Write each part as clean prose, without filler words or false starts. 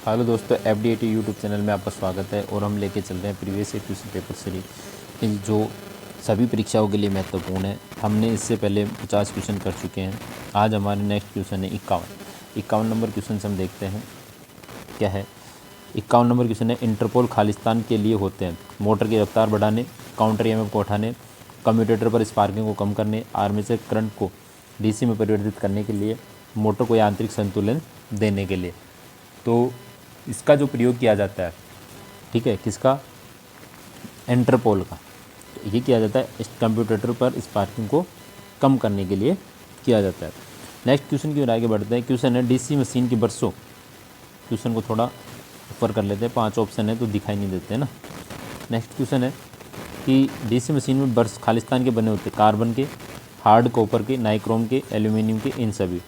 Hello दोस्तों, FD80 YouTube channel में आपका स्वागत है। और हम लेके चल रहे हैं previous year question paper series जो सभी परीक्षाओं के लिए महत्वपूर्ण है। हमने इससे पहले 50 क्वेश्चन कर चुके हैं। आज हमारे नेक्स्ट क्वेश्चन है 51 नंबर क्वेश्चन से हम देखते हैं क्या है। 51 नंबर क्वेश्चन है, इंटरपोल खालिस्तान के लिए होते हैं मोटर की रफ्तार बढ़ाने, काउंटर EMF को उठाने, कम्यूटेटर पर स्पार्किंग को कम करने, आर्मेचर करंट को DC में परिवर्तित करने के लिए, मोटर को यांत्रिक संतुलन देने के लिए। तो इसका जो प्रयोग किया जाता है, ठीक है, किसका, इंटरपोल का, तो ये किया जाता है इस कंप्यूटर पर स्पार्किंग को कम करने के लिए किया जाता है। नेक्स्ट क्वेश्चन की ओर आगे बढ़ते हैं। क्वेश्चन है, DC मशीन की बरसों, क्वेश्चन को थोड़ा ऊपर कर लेते हैं, 5 ऑप्शन है तो दिखाई नहीं देते ना। नेक्स्ट क्वेश्चन है कि DC मशीन में ब्रश खालिस्तान के बने होते हैं, कार्बन के, हार्ड कॉपर के, नाइक्रोम के, एल्यूमिनियम के, इन सभी।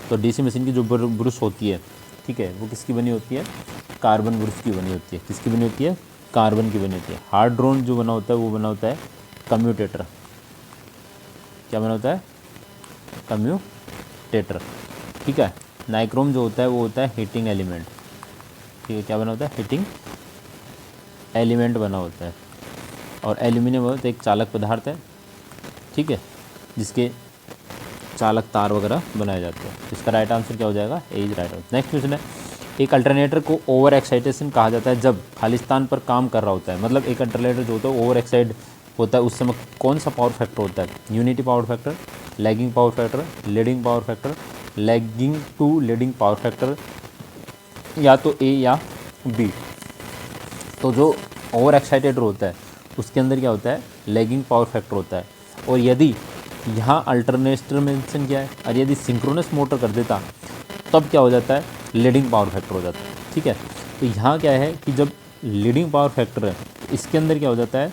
तो DC मशीन की जो ब्रश होती है, ठीक है, वो किसकी बनी होती है, कार्बन ब्रश की बनी होती है। किसकी बनी होती है, कार्बन की बनी होती है। हार्ड ड्रोन जो बना होता है वो बना होता है कम्यूटेटर। क्या बना होता है, कम्यूटेटर, ठीक है। नाइक्रोम जो होता है वो होता है हीटिंग एलिमेंट, ठीक है। क्या बना होता है, हीटिंग एलिमेंट बना होता है। और एल्यूमिनियम होता है एक चालक पदार्थ है, ठीक है, जिसके चालक तार वगैरह बनाए जाते हैं। इसका राइट आंसर क्या हो जाएगा, A is right answer. Next question है, एक अल्टरनेटर को ओवर एक्साइटेशन कहा जाता है जब खालिस्तान पर काम कर रहा होता है। मतलब एक अल्टरनेटर जो होता है ओवर एक्साइट होता है, उस समय कौन सा पावर फैक्टर होता है, unity power factor, lagging power factor, leading power factor, lagging to leading power factor, या तो ए या बी। तो जो ओवर एक्साइटेटर होता है उसके अंदर क्या होता है, लैगिंग पावर फैक्टर होता है। और यदि यहाँ अल्टरनेटर मेंशन किया है, और यदि सिंक्रोनस मोटर कर देता तब क्या हो जाता है, लीडिंग पावर फैक्टर हो जाता है, ठीक है। तो यहाँ क्या है कि जब लीडिंग पावर फैक्टर है तो इसके अंदर क्या हो जाता है,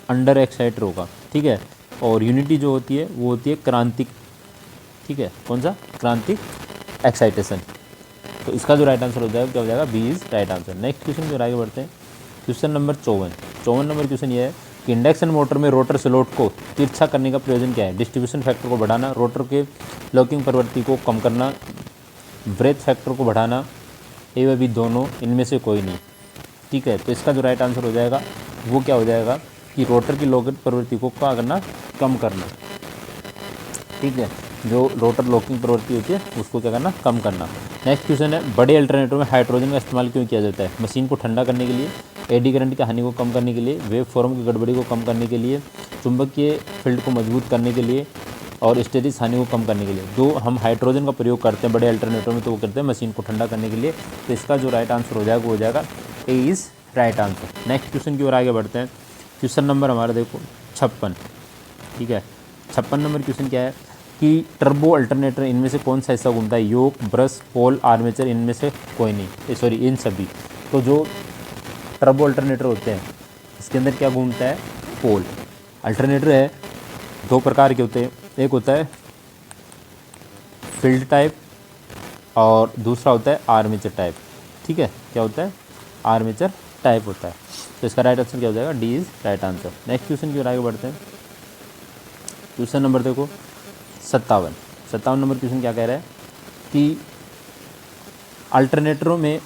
अंडर एक्साइटर होगा, ठीक है। और यूनिटी जो होती है वो होती है क्रांतिक, ठीक है, कौन सा, क्रांतिक एक्साइटेशन। तो इसका जो राइट आंसर हो जाएगा क्या हो जाएगा, B is right answer. Next question की ओर आगे बढ़ते हैं। क्वेश्चन नंबर 54 नंबर क्वेश्चन ये है कि इंडक्शन मोटर में रोटर स्लॉट को तिरछा करने का प्रयोजन क्या है। डिस्ट्रीब्यूशन फैक्टर को बढ़ाना, रोटर के लॉकिंग प्रवृत्ति को कम करना, ब्रेथ फैक्टर को बढ़ाना, ए व बी दोनों, इनमें से कोई नहीं, ठीक है। तो इसका जो राइट आंसर हो जाएगा वो क्या हो जाएगा कि रोटर की लॉकिंग प्रवृत्ति को क्या करना, कम करना, ठीक है। जो रोटर लॉकिंग प्रवृत्ति होती है उसको क्या करना, कम करना। नेक्स्ट क्वेश्चन है, बड़े अल्टरनेटर में हाइड्रोजन का इस्तेमाल क्यों किया जाता है। मशीन को ठंडा करने के लिए, एडी करंट की हानि को कम करने के लिए, वेव फॉर्म की गड़बड़ी को कम करने के लिए, चुंबकीय फील्ड को मजबूत करने के लिए, और हिस्टेरिस हानि को कम करने के लिए। जो हम हाइड्रोजन का प्रयोग करते हैं बड़े अल्टरनेटर में तो वो करते हैं मशीन को ठंडा करने के लिए। तो इसका जो राइट आंसर हो जाएगा वो हो जाएगा A is right answer. Next question की ओर आगे बढ़ते हैं। क्वेश्चन नंबर हमारा देखो 56, ठीक है। 56 नंबर क्वेश्चन क्या है कि टर्बो अल्टरनेटर इनमें से कौन सा हिस्सा घूमता है, योक, ब्रश, पोल, आर्मेचर, इनमें से कोई नहीं, सॉरी इन सभी। तो जो टर्बो अल्टरनेटर होते हैं इसके अंदर क्या घूमता है, पोल। अल्टरनेटर है दो प्रकार के होते हैं, एक होता है फील्ड टाइप और दूसरा होता है आर्मेचर टाइप, ठीक है। क्या होता है, आर्मेचर टाइप होता है। तो इसका राइट आंसर क्या हो जाएगा, D is right answer. Next question की ओर आगे बढ़ते हैं। क्वेश्चन नंबर देखो 57 नंबर क्वेश्चन क्या कह रहा है कि अल्टरनेटरों में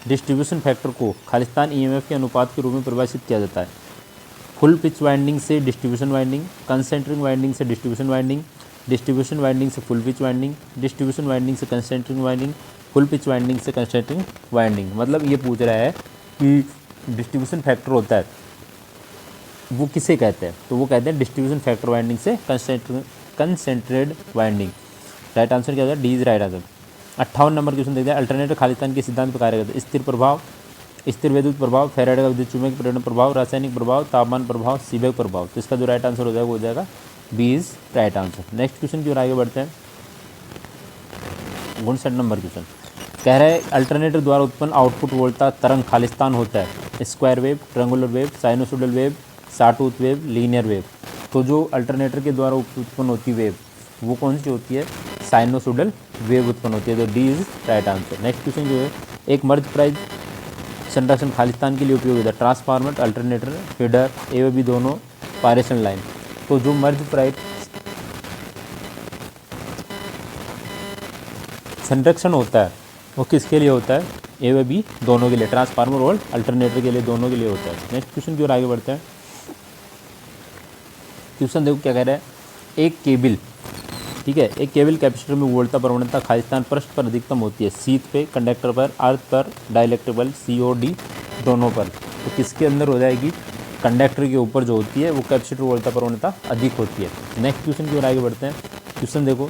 डिस्ट्रीब्यूशन फैक्टर को खालिस्तान EMF के अनुपात के रूप में परिभाषित किया जाता है। फुल पिच वाइंडिंग से डिस्ट्रीब्यूशन वाइंडिंग, कंसेंट्रिक वाइंडिंग से डिस्ट्रीब्यूशन वाइंडिंग, डिस्ट्रीब्यूशन वाइंडिंग से full pitch winding, distribution winding से concentric winding, full pitch winding से कंसेंट्रिक वाइंडिंग। मतलब ये पूछ रहा है कि डिस्ट्रीब्यूशन फैक्टर होता है वो किसे कहते हैं, तो वो कहते हैं डिस्ट्रीब्यूशन फैक्टर वाइंडिंग से कंसेंट्रेटेड वाइंडिंग। राइट आंसर क्या होगा, D is right answer. 58 number question देखते हैं। अल्टरनेटर खालिस्तान के सिद्धांत पर कार्य करते हैं। स्थिर प्रभाव, स्थिर विद्युत प्रभाव, फैराडे का विद्युत चुंबकीय प्रेरण प्रभाव, रासायनिक प्रभाव, तापमान प्रभाव, सीबेक प्रभाव। तो इसका जो राइट आंसर हो जाएगा वो हो जाएगा B is right answer. Next question की ओर आगे बढ़ते हैं। 59 नंबर क्वेश्चन कह रहा है अल्टरनेटर द्वारा उत्पन्न आउटपुट वोल्टा तरंग खालिस्तान होता है square wave, triangular wave, sinusoidal wave, sawtooth wave, linear wave. तो जो अल्टरनेटर के द्वारा उत्पन्न होती वेव वो कौन सी होती है, साइनोसोडल वेव उत्पन्न होती है। तो D is right answer. Next question जो है, एक मर्ज प्राइज संरक्षण खालिस्तान के लिए उपयोग होता है। ट्रांसफार्मर, अल्टरनेटर, फीडर, ए व बी दोनों, पायरेशन लाइन। तो जो मर्ज प्राइज संरक्षण होता है वो किसके लिए होता है, ए व बी दोनों के लिए, ट्रांसफार्मर और अल्टरनेटर के लिए, दोनों के लिए होता है। नेक्स्ट क्वेश्चन की ओर आगे बढ़ते हैं। क्वेश्चन देखो क्या कह रहा है, एक केबल, ठीक है, एक केबल कैपेसिटर में वोल्टता प्रवणता खालिस्तान पृष्ठ पर अधिकतम होती है, शीत पे, कंडक्टर पर, अर्थ पर, डाइलेक्ट्रिक COD दोनों पर। तो किसके अंदर हो जाएगी, कंडक्टर के ऊपर जो होती है वो कैपेसिटर वोल्टता प्रवणता अधिक होती है। नेक्स्ट क्वेश्चन की ओर आगे बढ़ते हैं। क्वेश्चन देखो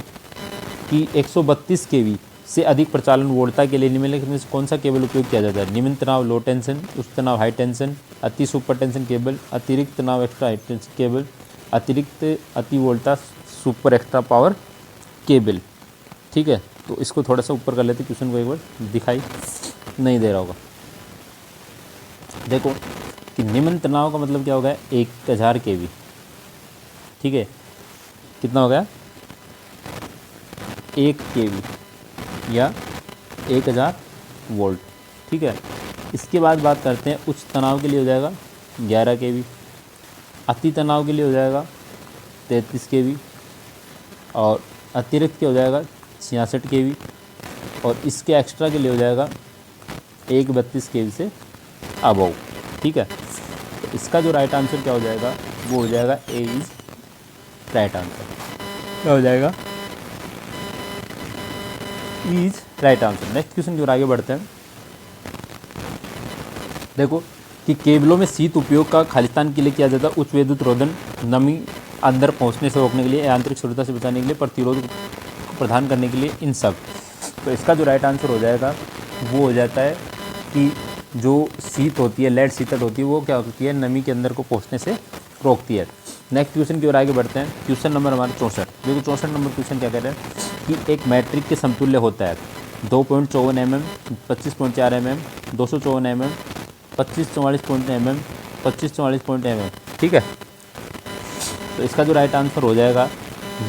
कि 132 kV से अधिक प्रचालन वोल्टता के लिए निम्नलिखित में से कौन सा केबल उपयोग किया जाता है, निम्न तनाव लो टेंशन, उच्च तनाव हाई टेंशन, अति सुपर टेंशन केबल, अतिरिक्त तनाव एक्स्ट्रा हाई टेंशन केबल, अतिरिक्त अति वोल्टा सुपर एक्स्ट्रा पावर केबल। ठीक है, तो इसको थोड़ा सा ऊपर कर लेते, क्वेश्चन को एक बार दिखाई नहीं दे रहा होगा। देखो कि निम्न तनाव का मतलब क्या होगा, 1000 kV, ठीक है, कितना हो गया 1 kV या 1000 वोल्ट। ठीक है, इसके बाद बात करते हैं उच्च तनाव के लिए हो जाएगा 11 kV, अति तनाव के लिए हो जाएगा 33 kV और अतिरिक्त के हो जाएगा 66 kV और इसके एक्स्ट्रा के लिए हो जाएगा 132 kV से अबव। ठीक है, तो इसका जो राइट आंसर क्या हो जाएगा, वो हो जाएगा ए इज राइट आंसर। क्या हो जाएगा, is right answer. Next question की ओर आगे बढ़ते हैं। देखो कि केबलों में शीत उपयोग का खालिस्तान के लिए किया जाता है उच्च विद्युत रोधन, नमी अंदर पहुंचने से रोकने के लिए, आंतरिक शुद्धता से बचाने के लिए, प्रतिरोध को प्रदान करने के लिए, इन सब। तो इसका जो राइट आंसर हो जाएगा वो हो जाता है कि जो शीत होती है, लेड शीतल होती है, वो क्या होती है, नमी के अंदर को पहुंचने से रोकती है। नेक्स्ट क्वेश्चन की ओर आगे बढ़ते हैं। क्वेश्चन नंबर हमारा 64। देखो 64 नंबर क्वेश्चन क्या कह रहा है कि एक मैट्रिक के समतुल्य होता है 2.54 mm, 25.4 mm, 254 mm, 2544 mm, 2544 mm। ठीक है, तो इसका जो राइट आंसर हो जाएगा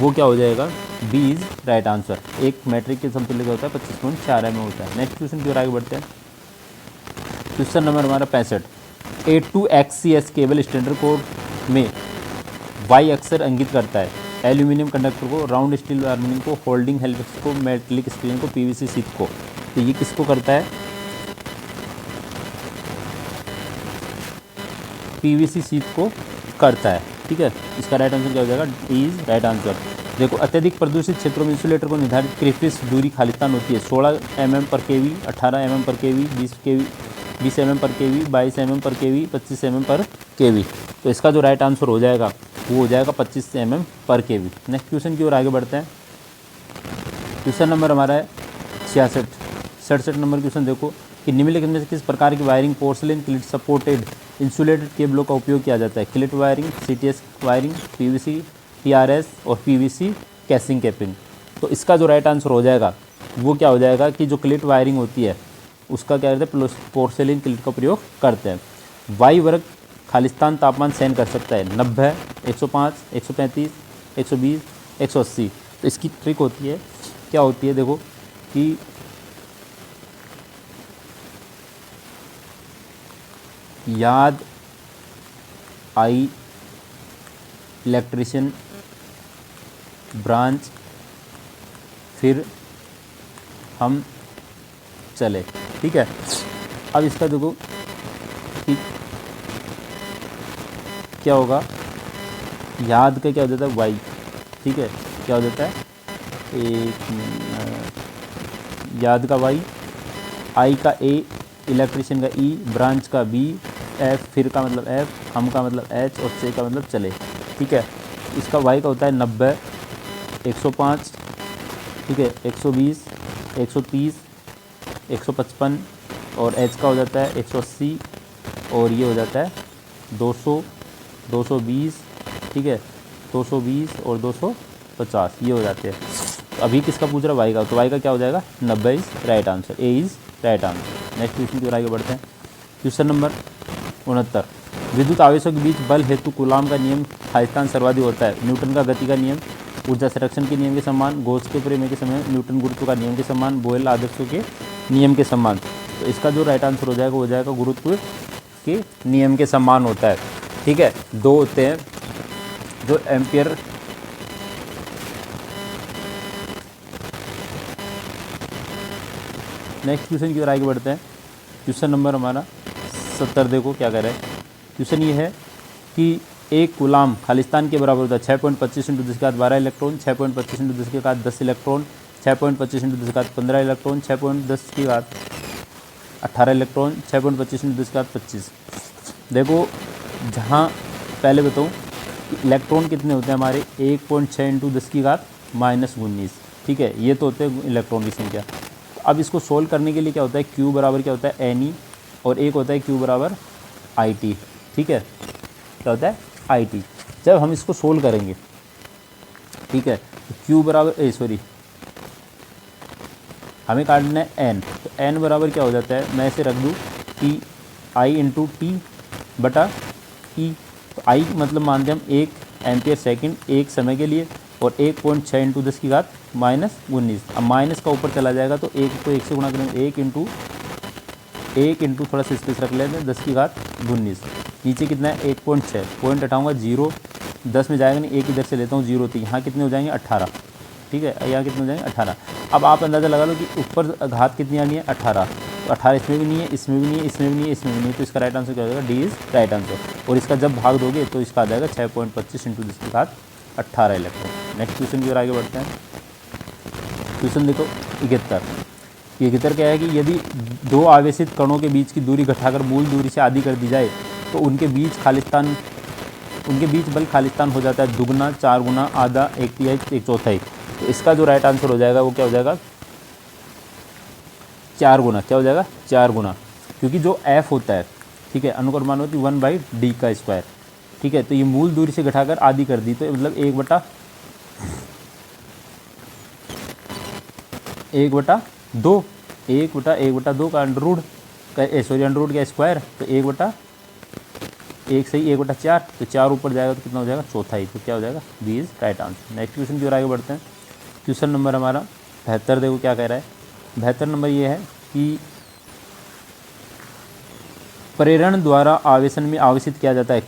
वो क्या हो जाएगा, बी इज राइट आंसर। एक मैट्रिक के समतुल्य का होता है 25.4 mm होता है। नेक्स्ट क्वेश्चन की ओर आगे बढ़ते हैं। क्वेश्चन नंबर हमारा 65। A2XCS केबल स्टैंडर्ड कोड में वाई अक्सर इंगित करता है एल्यूमिनियम कंडक्टर को, राउंड स्टील हार्मोनियम को, होल्डिंग हेलिक्स को, मेटेलिक स्क्रीन को, PVC शीट को। तो ये किसको करता है, PVC शीट को करता है। ठीक है, इसका राइट आंसर क्या हो जाएगा, डी इज राइट आंसर। देखो अत्यधिक प्रदूषित क्षेत्रों में इंसुलेटर को निर्धारित क्रिफिस दूरी खालिस्तान होती है 16 mm पर kV, 18 mm पर kV, 20 mm पर kV, 22 mm पर kV, 25 mm पर kV। तो इसका जो राइट आंसर हो जाएगा वो हो जाएगा 25 mm पर kV। नेक्स्ट क्वेश्चन की ओर आगे बढ़ते हैं। क्वेश्चन नंबर हमारा है 67 नंबर क्वेश्चन। देखो कि निम्नलिखित में से किस प्रकार की wiring porcelain cleat supported insulated केबलों का उपयोग किया जाता है, cleat wiring, CTS wiring, PVC TRS और PVC कैसिंग कैपिंग। तो इसका जो राइट आंसर हो जाएगा वो क्या हो जाएगा कि जो क्लिट वायरिंग होती है उसका क्या करते हैं, पोर्सेलिन क्लिट का प्रयोग करते हैं। वायु वर्ग खालिस्तान तापमान सहन कर सकता है 90, 105, 135, 120, 180। तो इसकी ट्रिक होती है, क्या होती है, देखो कि याद आई इलेक्ट्रिशियन ब्रांच, फिर हम चले। ठीक है, अब इसका देखो कि क्या होगा, याद का क्या हो जाता है वाई। ठीक है, क्या हो जाता है, एक मिनट, याद का वाई, आई का ए, इलेक्ट्रिशियन का ई, ब्रांच का बी, एफ फिर का मतलब एफ, हम का मतलब एच और से का मतलब चले। ठीक है, इसका वाई का होता है 90, 105, ठीक है, 120, 130, 155 और एच का हो जाता है 180 और ये हो जाता है 200, 220, ठीक है, 220 और 250 ये हो जाते हैं। तो अभी किसका पूछ रहा है, वाई का, तो वाई का क्या हो जाएगा 90 is right answer, A is right answer. Next question की ओर आगे बढ़ते हैं। Question number 69। विद्युत आवेशों के बीच बल हेतु कूलाम का नियम खालिस्तान सर्वाधिक होता है, न्यूटन का गति का नियम, ऊर्जा संरक्षण के नियम के समान, गोस के प्रमेय के समय, न्यूटन गुरुत्व का नियम के समान, बोयल आदर्शों के नियम के समान। तो इसका जो राइट आंसर हो जाएगा वो हो जाएगा गुरुत्व के नियम के समान होता है। ठीक है, दो होते हैं जो एम्पियर नेक्स्ट क्वेश्चन की ओर आगे बढ़ते हैं। क्वेश्चन नंबर हमारा 70 देखो क्या कह रहा है। क्वेश्चन ये है कि एक कूलाम खालिस्तान के बराबर होता है 6.25 into 10⁻12 electron, 6.25 into 10⁻10 electron, 6.25 into 10⁻15 electron, 6.10⁻18 electron, 6.25 into 10⁻25। देखो जहाँ पहले बताऊँ इलेक्ट्रॉन कितने होते हैं हमारे 1.6 इंटू 10⁻−19, ठीक है, ये तो होते हैं इलेक्ट्रॉन की संख्या। तो अब इसको सोल्व करने के लिए क्या होता है, क्यू बराबर क्या होता है एन ई, और एक होता है क्यू बराबर आई टी, ठीक है, क्या होता है आई टी। जब हम इसको सोल्व करेंगे, ठीक है, तो क्यू बराबर हमें काटना है एन, तो एन बराबर क्या हो जाता है, मैं इसे रख दूँ टी आई इंटू टी बटा ई। तो आई मतलब मानते हैं हम 1 एम्पियर सेकंड एक समय के लिए, और 1.6 इंटू 10⁻−19। अब माइनस का ऊपर चला जाएगा तो 1 को 1 से गुणा करेंगे, 1 इंटू थोड़ा सा स्पेस रख लेते हैं 10⁻19। नीचे कितना है 1.6, पॉइंट हटाऊँगा 0, 10 में जाएगा नहीं, 1 इधर से लेता हूँ 0, तो यहाँ कितने हो जाएंगे 18, ठीक है, यहाँ कितने हो जाएंगे 18। अब आप अंदाज़ा लगा लो कि ऊपर घात कितनी आनी है 18, तो 18 इसमें भी नहीं है, इसमें भी नहीं है, इसमें भी नहीं है, इसमें भी नहीं है, तो इसका राइट आंसर क्या हो जाएगा, डी इज़ राइट आंसर। और इसका जब भाग दोगे तो इसका आ जाएगा 6.25 इंटू 10⁻18 इलेक्ट्रॉन। नेक्स्ट क्वेश्चन की ओर आगे बढ़ते हैं। क्वेश्चन देखो 71 क्या है कि यदि दो आवेशित कणों के बीच की दूरी घटाकर मूल दूरी से आधी कर दी जाए तो उनके बीच बल खालिस्तान हो जाता है दुगना, 4 गुना, आधा, 1/3, 1/4। तो इसका जो राइट आंसर हो जाएगा वो क्या हो जाएगा 4 गुना, क्या हो जाएगा 4 गुना, क्योंकि जो एफ होता है, ठीक है, अनुक्रम मान होती है 1/d का स्क्वायर, ठीक है, तो ये मूल दूरी से घटाकर आधी कर दी, तो मतलब 1/2 का अंडर रूट का स्क्वायर, तो 1/1 सही 1/4, तो 4 ऊपर जाएगा तो कितना हो जाएगा चौथाई, तो क्या हो जाएगा B is right answer. Next question की ओर आगे बढ़ते हैं। क्वेश्चन नंबर हमारा 72 देखो क्या कह रहा है। 72 नंबर ये है कि प्रेरण द्वारा आवेशन में आवेशित किया जाता है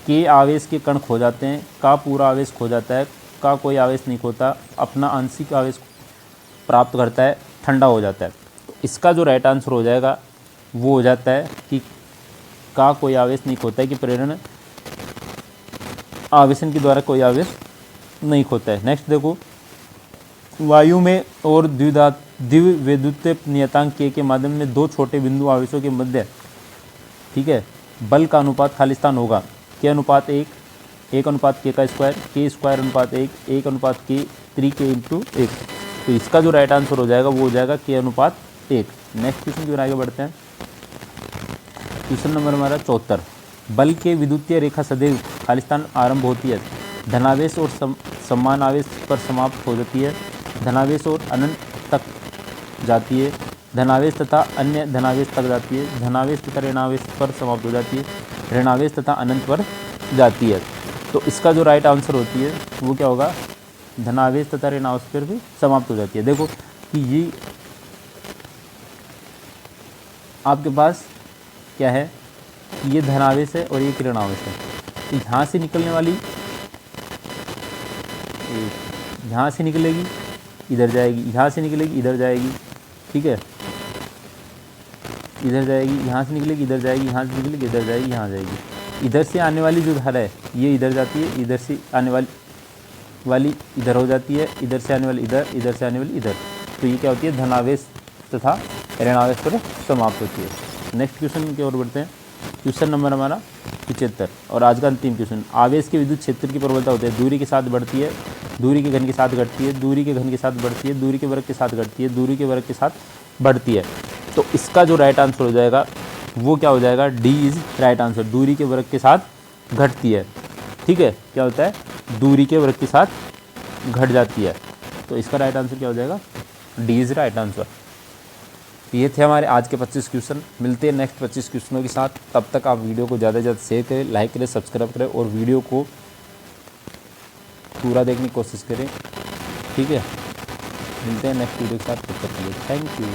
के आवेश के कण खो जाते हैं, का पूरा आवेश खो जाता है, का कोई आवेश नहीं खोता, अपना आंशिक आवेश प्राप्त करता है, ठंडा हो जाता है। तो इसका जो राइट आंसर हो जाएगा वो हो जाता है कि का कोई आवेश नहीं खोता है, कि प्रेरण आवेशन के द्वारा कोई आवेश नहीं खोता है। नेक्स्ट देखो वायु में और द्विविद्युत नियतांक के माध्यम में दो छोटे बिंदु आवेशों के मध्य, ठीक है, बल का अनुपात खालिस्तान होगा के अनुपात 1 अनुपात के का स्क्वायर, के स्क्वायर अनुपात 1 अनुपात के 3 के इंटू 1। तो इसका जो राइट आंसर हो जाएगा वो हो जाएगा के अनुपात 1। नेक्स्ट क्वेश्चन की ओर आगे बढ़ते हैं। क्वेश्चन नंबर हमारा 74। बल के विद्युतीय रेखा सदैव खालिस्तान आरंभ होती है, धनावेश और समान आवेश पर समाप्त हो जाती है, धनावेश और अनंत तक जाती है, धनावेश तथा अन्य धनावेश तक जाती है, धनावेश तथा ऋणावेश पर समाप्त हो जाती है, ऋणावेश तथा अनंत पर जाती है। तो इसका जो राइट आंसर होती है वो क्या होगा, धनावेश तथा ऋणावेश पर भी समाप्त हो जाती है। देखो कि ये आपके पास क्या है, ये धनावेश है और ये ऋणावेश है, तो यहाँ से निकलने वाली यहाँ से निकलेगी इधर जाएगी, यहाँ से निकलेगी इधर जाएगी, ठीक है, इधर जाएगी, यहाँ से निकलेगी इधर जाएगी, यहाँ से निकलेगी इधर जाएगी, यहाँ जाएगी। इधर से आने वाली जो धारा है ये इधर जाती है, इधर से आने वाली इधर हो जाती है, इधर से आने वाली इधर से आने वाली इधर। तो ये क्या होती है, धनावेश तथा ऋणावेश पर समाप्त होती है। नेक्स्ट क्वेश्चन की ओर बढ़ते हैं। क्वेश्चन नंबर हमारा 75 और आज का अंतिम क्वेश्चन। आवेश के विद्युत क्षेत्र की प्रबलता होती है, दूरी के साथ बढ़ती है, दूरी के घन के साथ घटती है, दूरी के घन के साथ बढ़ती है, दूरी के वर्ग के साथ घटती है, दूरी के वर्ग के साथ बढ़ती है। तो इसका जो राइट आंसर हो जाएगा वो क्या हो जाएगा, डी इज राइट आंसर, दूरी के वर्ग के साथ घटती है, ठीक है, क्या होता है दूरी के वर्ग के साथ घट जाती है। तो इसका राइट आंसर क्या हो जाएगा, डी इज राइट आंसर। ये थे हमारे आज के 25 क्वेश्चन। मिलते हैं नेक्स्ट 25 क्वेश्चनों के साथ। तब तक आप वीडियो को ज़्यादा से ज़्यादा शेयर करें, लाइक करें, सब्सक्राइब करें और वीडियो को पूरा देखने की कोशिश करें, ठीक है। मिलते हैं नेक्स्ट वीडियो के साथ, तब तक के लिए थैंक यू।